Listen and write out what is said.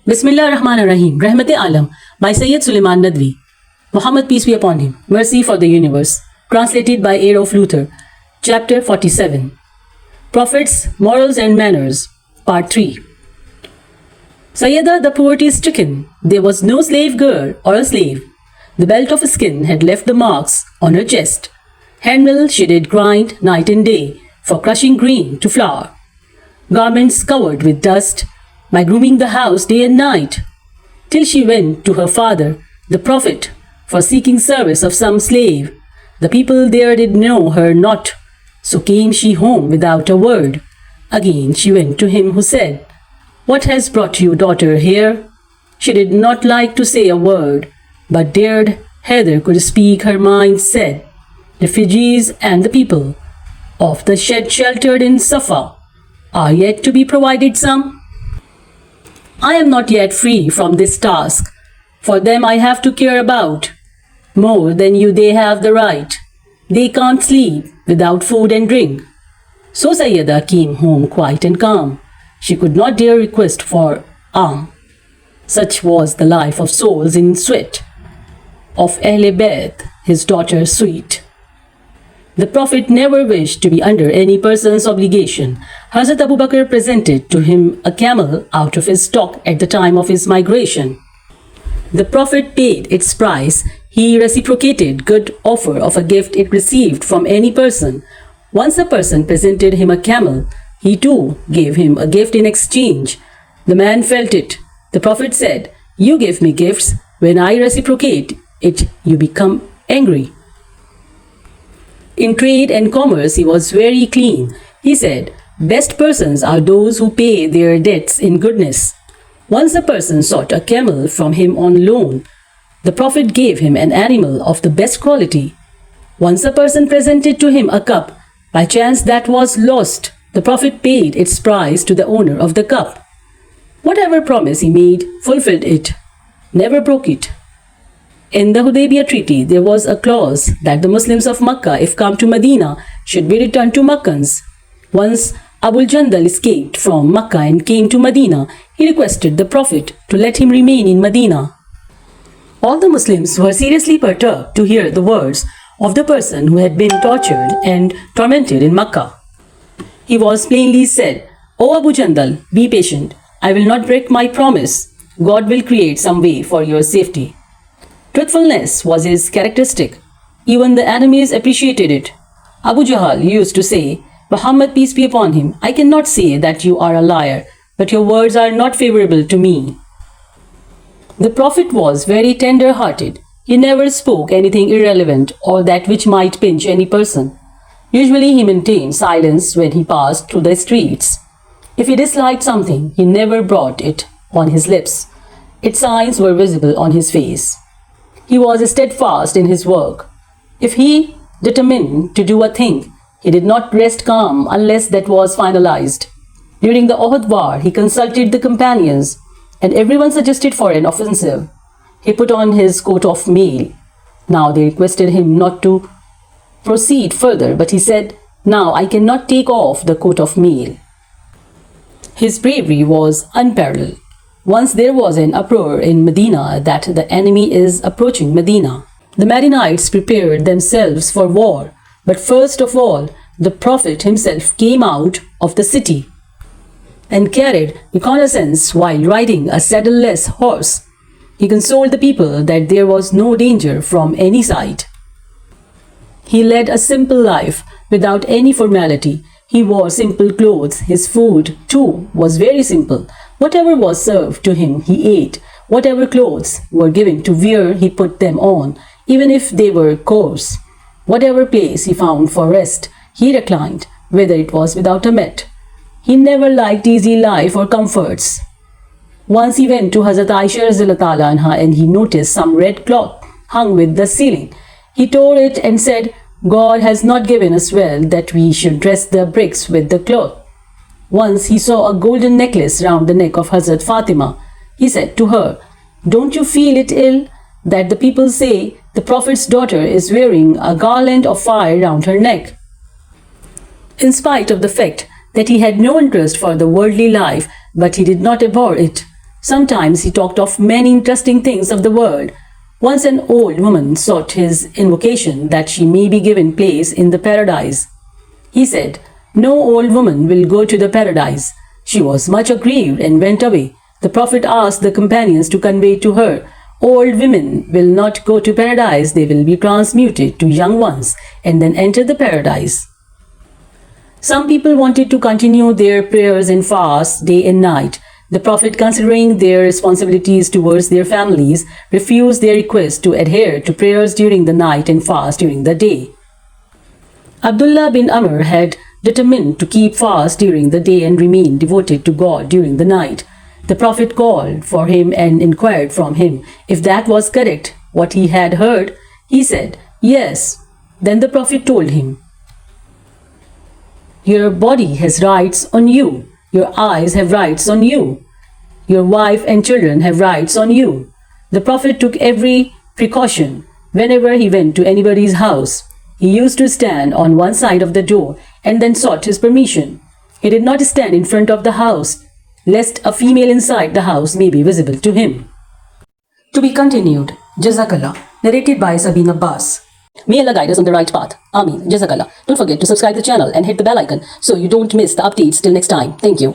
Bismillah ar-Rahman ar-Rahim, Rahmat Alam, by Sayyid Suleiman Nadwi. Muhammad, peace be upon him, Mercy for the Universe. Translated by Adolf Luther. Chapter 47. Prophets, Morals and Manners. Part 3. Sayyida, the poverty-stricken, there was no slave girl or a slave. The belt of skin had left the marks on her chest. Handmill she did grind night and day, for crushing grain to flour. Garments covered with dust, by grooming the house day and night, till she went to her father, the prophet, for seeking service of some slave. The people there did know her not, so came she home without a word. Again she went to him who said, "What has brought you, daughter, here?" She did not like to say a word, but dared Heather could speak her mind said, "Refugees and the people of the shed sheltered in Safa are yet to be provided some. I am not yet free from this task. For them I have to care about. More than you they have the right. They can't sleep without food and drink." So Sayyida came home quiet and calm. She could not dare request for alms. Such was the life of souls in sweat, of Ahle Bayt, his daughter sweet. The Prophet never wished to be under any person's obligation. Hazrat Abu Bakr presented to him a camel out of his stock at the time of his migration. The Prophet paid its price. He reciprocated good offer of a gift it received from any person. Once a person presented him a camel, he too gave him a gift in exchange. The man felt it. The Prophet said, "You give me gifts. When I reciprocate it, you become angry." In trade and commerce he was very clean. He said, "Best persons are those who pay their debts in goodness." Once a person sought a camel from him on loan. The Prophet gave him an animal of the best quality. Once a person presented to him a cup. By chance that was lost. The Prophet paid its price to the owner of the cup. Whatever promise he made, fulfilled it, never broke it. In the Hudaybiyah Treaty, there was a clause that the Muslims of Makkah, if come to Medina, should be returned to Makkans. Once Abu Jandal escaped from Makkah and came to Medina, he requested the Prophet to let him remain in Medina. All the Muslims were seriously perturbed to hear the words of the person who had been tortured and tormented in Makkah. He was plainly said, "O Abu Jandal, be patient. I will not break my promise. God will create some way for your safety." Truthfulness was his characteristic. Even the enemies appreciated it. Abu Jahl used to say, "Muhammad, peace be upon him, I cannot say that you are a liar, but your words are not favorable to me." The Prophet was very tender-hearted. He never spoke anything irrelevant or that which might pinch any person. Usually he maintained silence when he passed through the streets. If he disliked something, he never brought it on his lips. Its signs were visible on his face. He was steadfast in his work. If he determined to do a thing, he did not rest calm unless that was finalized. During the Uhud war, he consulted the companions, and everyone suggested for an offensive. He put on his coat of mail. Now they requested him not to proceed further, but he said, "Now I cannot take off the coat of mail." His bravery was unparalleled. Once there was an uproar in Medina that the enemy is approaching Medina. The Madinites prepared themselves for war, but first of all, the Prophet himself came out of the city and carried reconnaissance while riding a saddleless horse. He consoled the people that there was no danger from any side. He led a simple life without any formality. He wore simple clothes. His food, too, was very simple. Whatever was served to him, he ate. Whatever clothes were given to wear, he put them on, even if they were coarse. Whatever place he found for rest, he reclined, whether it was without a mat. He never liked easy life or comforts. Once he went to Hazrat Aisha radhiyallahu anha and he noticed some red cloth hung with the ceiling. He tore it and said, "God has not given us wealth that we should dress the bricks with the cloth." Once he saw a golden necklace round the neck of Hazrat Fatima. He said to her, "Don't you feel it ill that the people say the Prophet's daughter is wearing a garland of fire round her neck?" In spite of the fact that he had no interest for the worldly life, but he did not abhor it. Sometimes he talked of many interesting things of the world. Once an old woman sought his invocation that she may be given place in the paradise. He said, "No old woman will go to the paradise." She was much aggrieved and went away. The Prophet asked the companions to convey to her, "Old women will not go to paradise, they will be transmuted to young ones and then enter the paradise." Some people wanted to continue their prayers and fasts day and night. The Prophet, considering their responsibilities towards their families, refused their request to adhere to prayers during the night and fast during the day. Abdullah bin Amr had determined to keep fast during the day and remain devoted to God during the night. The Prophet called for him and inquired from him if that was correct, what he had heard. He said, "Yes." Then the Prophet told him, "Your body has rights on you. Your eyes have rights on you. Your wife and children have rights on you." The Prophet took every precaution. Whenever he went to anybody's house, he used to stand on one side of the door and then sought his permission. He did not stand in front of the house, lest a female inside the house may be visible to him. To be continued. Jazakallah. Narrated by Sabine Abbas. May Allah guide us on the right path. Ameen. Jazakallah. Don't forget to subscribe the channel and hit the bell icon so you don't miss the updates till next time. Thank you.